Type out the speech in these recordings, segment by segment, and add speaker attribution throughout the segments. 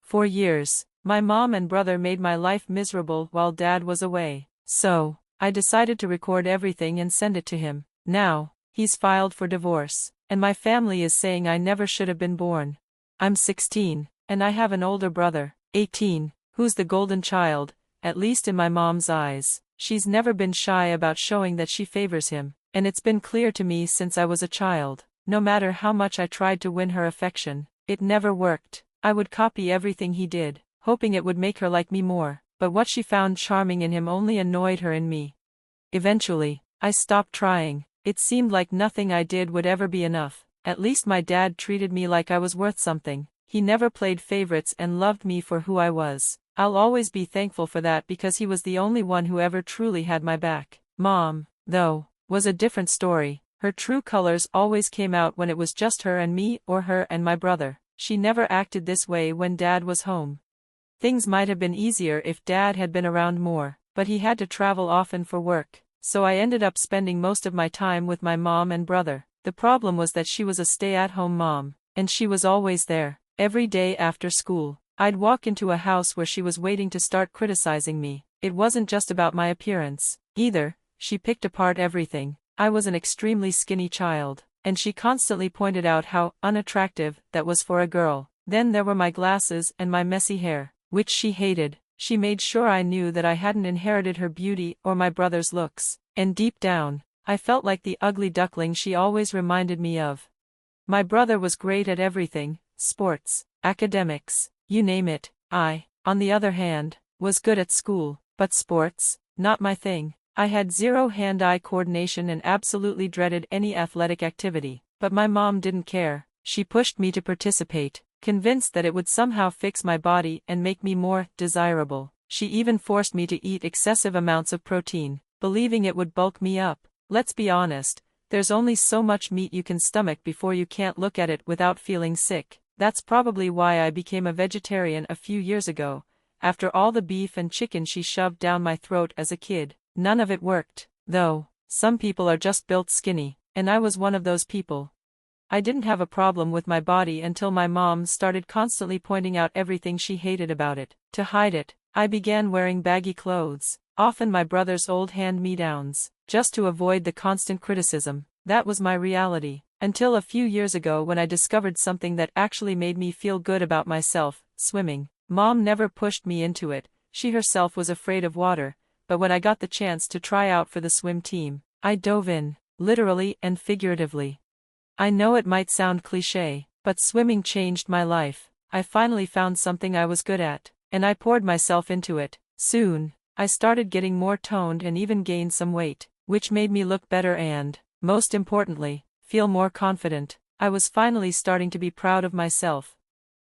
Speaker 1: For years, my mom and brother made my life miserable while Dad was away. So, I decided to record everything and send it to him. Now, he's filed for divorce, and my family is saying I never should have been born. I'm 16, and I have an older brother, 18, who's the golden child, at least in my mom's eyes. She's never been shy about showing that she favors him, and it's been clear to me since I was a child. No matter how much I tried to win her affection, it never worked. I would copy everything he did, hoping it would make her like me more, but what she found charming in him only annoyed her in me. Eventually, I stopped trying. It seemed like nothing I did would ever be enough. At least my dad treated me like I was worth something. He never played favorites and loved me for who I was. I'll always be thankful for that because he was the only one who ever truly had my back. Mom, though, was a different story. Her true colors always came out when it was just her and me or her and my brother. She never acted this way when Dad was home. Things might have been easier if Dad had been around more, but he had to travel often for work, so I ended up spending most of my time with my mom and brother. The problem was that she was a stay-at-home mom, and she was always there. Every day after school, I'd walk into a house where she was waiting to start criticizing me. It wasn't just about my appearance, either. She picked apart everything. I was an extremely skinny child, and she constantly pointed out how unattractive that was for a girl. Then there were my glasses and my messy hair, which she hated. She made sure I knew that I hadn't inherited her beauty or my brother's looks, and deep down, I felt like the ugly duckling she always reminded me of. My brother was great at everything, sports, academics, you name it. I, on the other hand, was good at school, but sports, not my thing. I had zero hand-eye coordination and absolutely dreaded any athletic activity, but my mom didn't care. She pushed me to participate, convinced that it would somehow fix my body and make me more desirable. She even forced me to eat excessive amounts of protein, believing it would bulk me up. Let's be honest, there's only so much meat you can stomach before you can't look at it without feeling sick. That's probably why I became a vegetarian a few years ago, after all the beef and chicken she shoved down my throat as a kid. None of it worked, though. Some people are just built skinny, and I was one of those people. I didn't have a problem with my body until my mom started constantly pointing out everything she hated about it. To hide it, I began wearing baggy clothes, often my brother's old hand-me-downs, just to avoid the constant criticism. That was my reality, until a few years ago when I discovered something that actually made me feel good about myself: swimming. Mom never pushed me into it. She herself was afraid of water. But when I got the chance to try out for the swim team, I dove in, literally and figuratively. I know it might sound cliché, but swimming changed my life. I finally found something I was good at, and I poured myself into it. Soon, I started getting more toned and even gained some weight, which made me look better and, most importantly, feel more confident. I was finally starting to be proud of myself.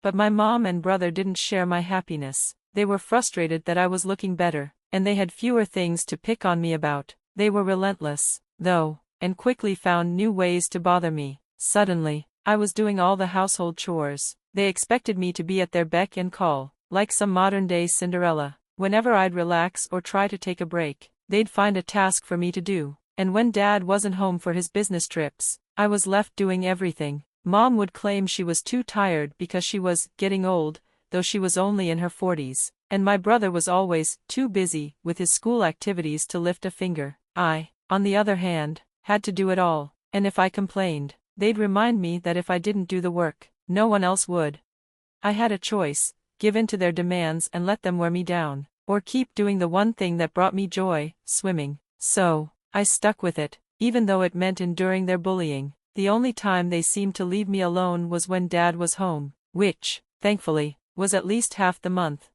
Speaker 1: But my mom and brother didn't share my happiness. They were frustrated that I was looking better, and they had fewer things to pick on me about. They were relentless, though, and quickly found new ways to bother me. Suddenly, I was doing all the household chores. They expected me to be at their beck and call, like some modern-day Cinderella. Whenever I'd relax or try to take a break, they'd find a task for me to do. And when Dad wasn't home for his business trips, I was left doing everything. Mom would claim she was too tired because she was getting old, though she was only in her 40s. And my brother was always too busy with his school activities to lift a finger. I, on the other hand, had to do it all, and if I complained, they'd remind me that if I didn't do the work, no one else would. I had a choice: give in to their demands and let them wear me down, or keep doing the one thing that brought me joy, swimming. So, I stuck with it, even though it meant enduring their bullying. The only time they seemed to leave me alone was when Dad was home, which, thankfully, was at least half the month.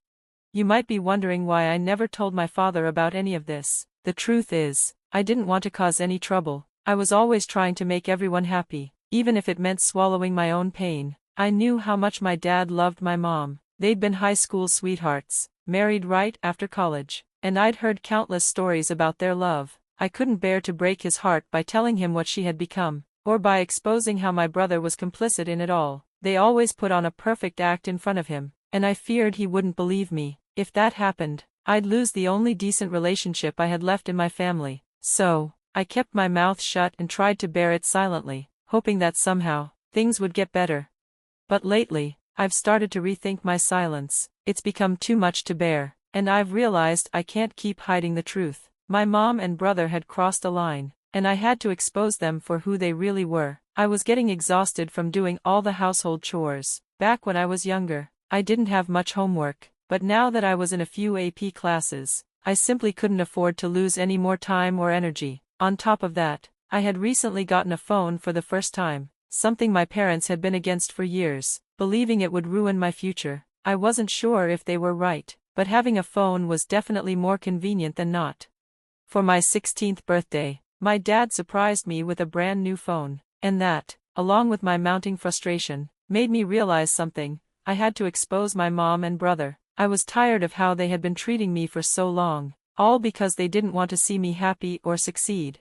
Speaker 1: You might be wondering why I never told my father about any of this. The truth is, I didn't want to cause any trouble. I was always trying to make everyone happy, even if it meant swallowing my own pain. I knew how much my dad loved my mom. They'd been high school sweethearts, married right after college, and I'd heard countless stories about their love. I couldn't bear to break his heart by telling him what she had become, or by exposing how my brother was complicit in it all. They always put on a perfect act in front of him, and I feared he wouldn't believe me. If that happened, I'd lose the only decent relationship I had left in my family. So, I kept my mouth shut and tried to bear it silently, hoping that somehow, things would get better. But lately, I've started to rethink my silence. It's become too much to bear, and I've realized I can't keep hiding the truth. My mom and brother had crossed a line, and I had to expose them for who they really were. I was getting exhausted from doing all the household chores. Back when I was younger, I didn't have much homework, but now that I was in a few AP classes, I simply couldn't afford to lose any more time or energy. On top of that, I had recently gotten a phone for the first time, something my parents had been against for years, believing it would ruin my future. I wasn't sure if they were right, but having a phone was definitely more convenient than not. For my 16th birthday, my dad surprised me with a brand new phone, and that, along with my mounting frustration, made me realize something. I had to expose my mom and brother. I was tired of how they had been treating me for so long, all because they didn't want to see me happy or succeed.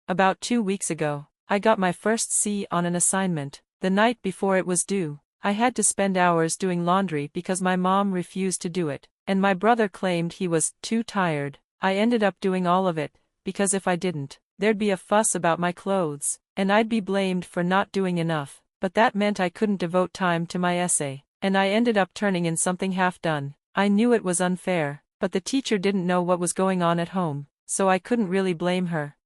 Speaker 1: About 2 weeks ago, I got my first C on an assignment. The night before it was due, I had to spend hours doing laundry because my mom refused to do it, and my brother claimed he was too tired. I ended up doing all of it, because if I didn't, there'd be a fuss about my clothes, and I'd be blamed for not doing enough. But that meant I couldn't devote time to my essay, and I ended up turning in something half done. I knew it was unfair, but the teacher didn't know what was going on at home, so I couldn't really blame her.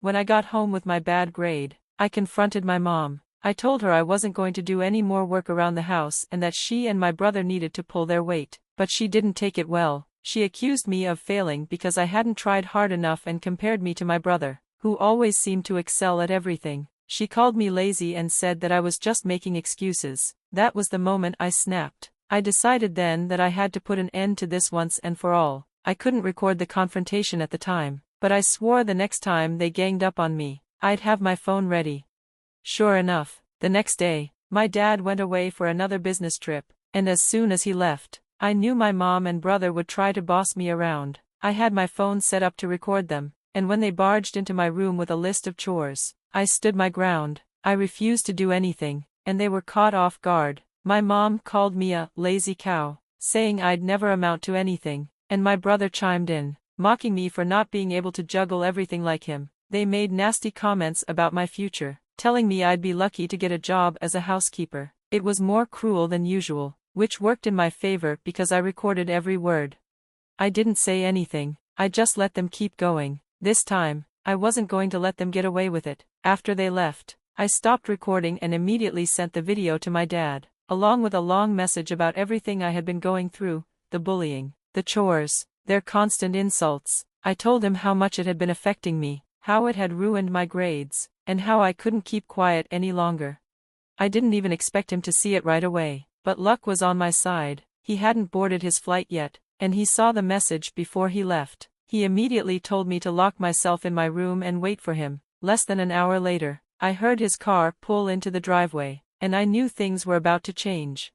Speaker 1: When I got home with my bad grade, I confronted my mom. I told her I wasn't going to do any more work around the house and that she and my brother needed to pull their weight, but she didn't take it well. She accused me of failing because I hadn't tried hard enough and compared me to my brother, who always seemed to excel at everything. She called me lazy and said that I was just making excuses. That was the moment I snapped. I decided then that I had to put an end to this once and for all. I couldn't record the confrontation at the time, but I swore the next time they ganged up on me, I'd have my phone ready. Sure enough, the next day, my dad went away for another business trip, and as soon as he left, I knew my mom and brother would try to boss me around. I had my phone set up to record them, and when they barged into my room with a list of chores, I stood my ground. I refused to do anything, and they were caught off guard. My mom called me a lazy cow, saying I'd never amount to anything, and my brother chimed in, mocking me for not being able to juggle everything like him. They made nasty comments about my future, telling me I'd be lucky to get a job as a housekeeper. It was more cruel than usual, which worked in my favor because I recorded every word. I didn't say anything, I just let them keep going. This time, I wasn't going to let them get away with it. After they left, I stopped recording and immediately sent the video to my dad, along with a long message about everything I had been going through, the bullying, the chores, their constant insults. I told him how much it had been affecting me, how it had ruined my grades, and how I couldn't keep quiet any longer. I didn't even expect him to see it right away, but luck was on my side. He hadn't boarded his flight yet, and he saw the message before he left. He immediately told me to lock myself in my room and wait for him. Less than an hour later, I heard his car pull into the driveway, and I knew things were about to change.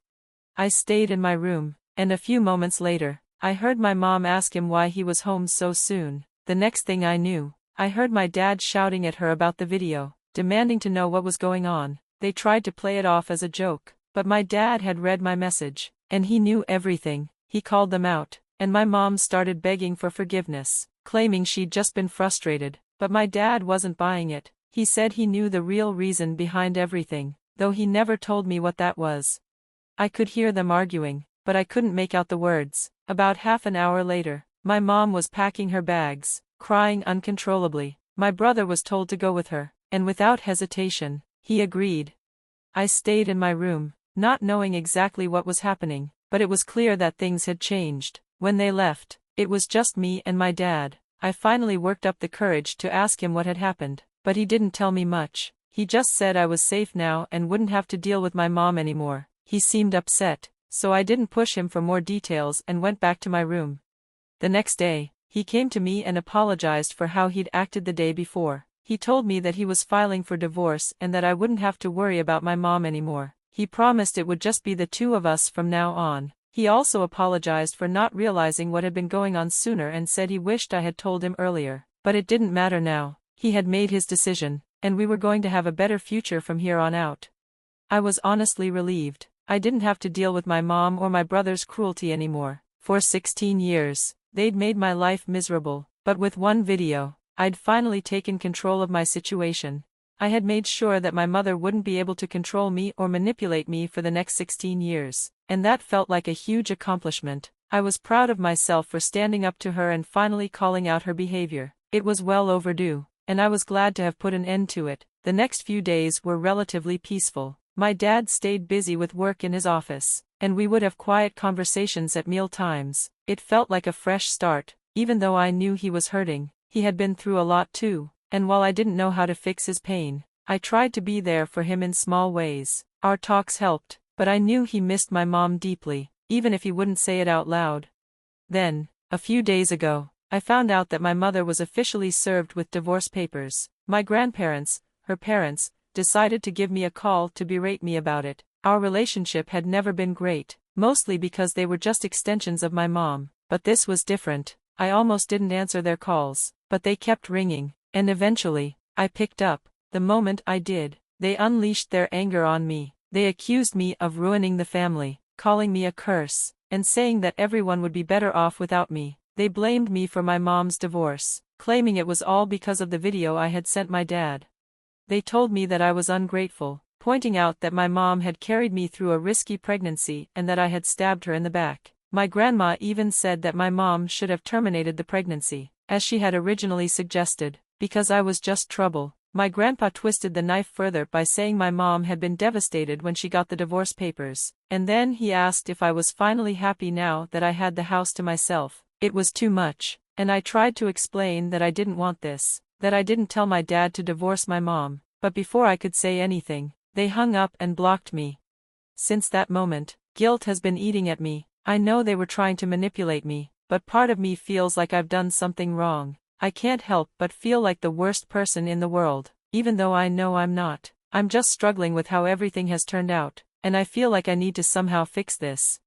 Speaker 1: I stayed in my room, and a few moments later, I heard my mom ask him why he was home so soon. The next thing I knew, I heard my dad shouting at her about the video, demanding to know what was going on. They tried to play it off as a joke, but my dad had read my message, and he knew everything. He called them out, and my mom started begging for forgiveness, claiming she'd just been frustrated, but my dad wasn't buying it. He said he knew the real reason behind everything, though he never told me what that was. I could hear them arguing, but I couldn't make out the words. About half an hour later, my mom was packing her bags, crying uncontrollably. My brother was told to go with her, and without hesitation, he agreed. I stayed in my room, not knowing exactly what was happening, but it was clear that things had changed. When they left, it was just me and my dad. I finally worked up the courage to ask him what had happened, but he didn't tell me much. He just said I was safe now and wouldn't have to deal with my mom anymore. He seemed upset, so I didn't push him for more details and went back to my room. The next day, he came to me and apologized for how he'd acted the day before. He told me that he was filing for divorce and that I wouldn't have to worry about my mom anymore. He promised it would just be the two of us from now on. He also apologized for not realizing what had been going on sooner and said he wished I had told him earlier. But it didn't matter now. He had made his decision, and we were going to have a better future from here on out. I was honestly relieved. I didn't have to deal with my mom or my brother's cruelty anymore. For 16 years, they'd made my life miserable, but with one video, I'd finally taken control of my situation. I had made sure that my mother wouldn't be able to control me or manipulate me for the next 16 years, and that felt like a huge accomplishment. I was proud of myself for standing up to her and finally calling out her behavior. It was well overdue, and I was glad to have put an end to it. The next few days were relatively peaceful. My dad stayed busy with work in his office, and we would have quiet conversations at meal times. It felt like a fresh start, even though I knew he was hurting. He had been through a lot too, and while I didn't know how to fix his pain, I tried to be there for him in small ways. Our talks helped, but I knew he missed my mom deeply, even if he wouldn't say it out loud. Then, a few days ago, I found out that my mother was officially served with divorce papers. My grandparents, her parents, decided to give me a call to berate me about it. Our relationship had never been great, mostly because they were just extensions of my mom, but this was different. I almost didn't answer their calls, but they kept ringing, and eventually, I picked up. The moment I did, they unleashed their anger on me. They accused me of ruining the family, calling me a curse, and saying that everyone would be better off without me. They blamed me for my mom's divorce, claiming it was all because of the video I had sent my dad. They told me that I was ungrateful, pointing out that my mom had carried me through a risky pregnancy and that I had stabbed her in the back. My grandma even said that my mom should have terminated the pregnancy, as she had originally suggested, because I was just trouble. My grandpa twisted the knife further by saying my mom had been devastated when she got the divorce papers, and then he asked if I was finally happy now that I had the house to myself. It was too much, and I tried to explain that I didn't want this, that I didn't tell my dad to divorce my mom, but before I could say anything, they hung up and blocked me. Since that moment, guilt has been eating at me. I know they were trying to manipulate me, but part of me feels like I've done something wrong. I can't help but feel like the worst person in the world, even though I know I'm not. I'm just struggling with how everything has turned out, and I feel like I need to somehow fix this.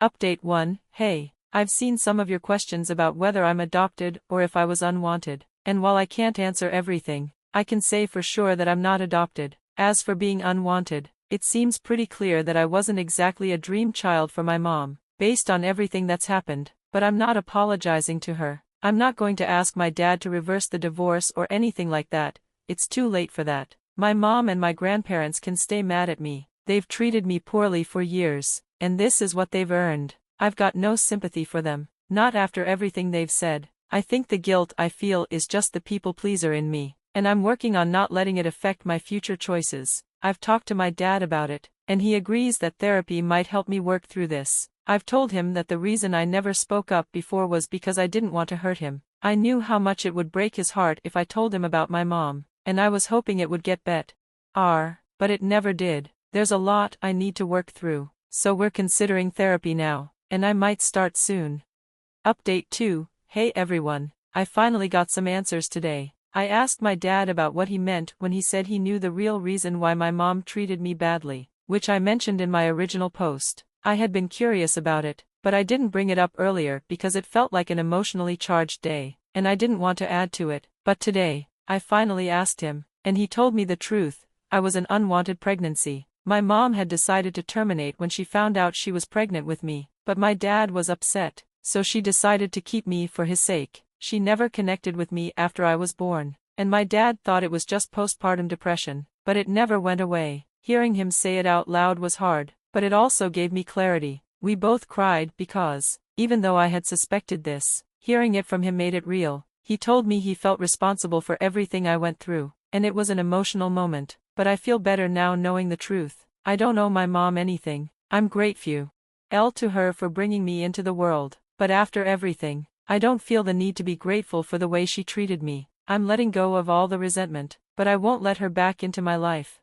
Speaker 1: Update 1. Hey, I've seen some of your questions about whether I'm adopted or if I was unwanted, and while I can't answer everything, I can say for sure that I'm not adopted. As for being unwanted, it seems pretty clear that I wasn't exactly a dream child for my mom, based on everything that's happened, but I'm not apologizing to her. I'm not going to ask my dad to reverse the divorce or anything like that. It's too late for that. My mom and my grandparents can stay mad at me. They've treated me poorly for years, and this is what they've earned. I've got no sympathy for them, not after everything they've said. I think the guilt I feel is just the people pleaser in me, and I'm working on not letting it affect my future choices. I've talked to my dad about it, and he agrees that therapy might help me work through this. I've told him that the reason I never spoke up before was because I didn't want to hurt him. I knew how much it would break his heart if I told him about my mom, and I was hoping it would get better, but it never did. There's a lot I need to work through, so we're considering therapy now, and I might start soon. Update 2. Hey everyone, I finally got some answers today. I asked my dad about what he meant when he said he knew the real reason why my mom treated me badly, which I mentioned in my original post. I had been curious about it, but I didn't bring it up earlier because it felt like an emotionally charged day, and I didn't want to add to it. But today, I finally asked him, and he told me the truth. I was an unwanted pregnancy. My mom had decided to terminate when she found out she was pregnant with me, but my dad was upset, so she decided to keep me for his sake. She never connected with me after I was born, and my dad thought it was just postpartum depression, but it never went away. Hearing him say it out loud was hard, but it also gave me clarity. We both cried because, even though I had suspected this, hearing it from him made it real. He told me he felt responsible for everything I went through, and it was an emotional moment, but I feel better now knowing the truth. I don't owe my mom anything. I'm grateful to her for bringing me into the world, but after everything, I don't feel the need to be grateful for the way she treated me. I'm letting go of all the resentment, but I won't let her back into my life.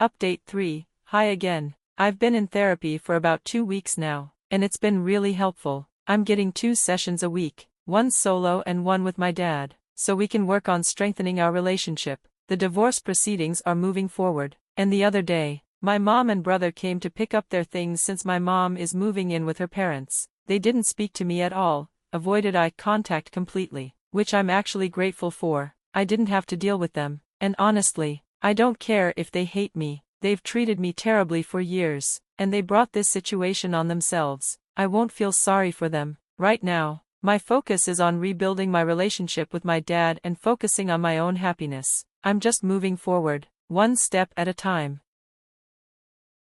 Speaker 1: Update 3. Hi again. I've been in therapy for about 2 weeks now, and it's been really helpful. I'm getting 2 sessions a week, one solo and one with my dad, so we can work on strengthening our relationship. The divorce proceedings are moving forward, and the other day, my mom and brother came to pick up their things since my mom is moving in with her parents. They didn't speak to me at all, avoided eye contact completely, which I'm actually grateful for. I didn't have to deal with them, and honestly, I don't care if they hate me. They've treated me terribly for years, and they brought this situation on themselves. I won't feel sorry for them. Right now, my focus is on rebuilding my relationship with my dad and focusing on my own happiness. I'm just moving forward, one step at a time.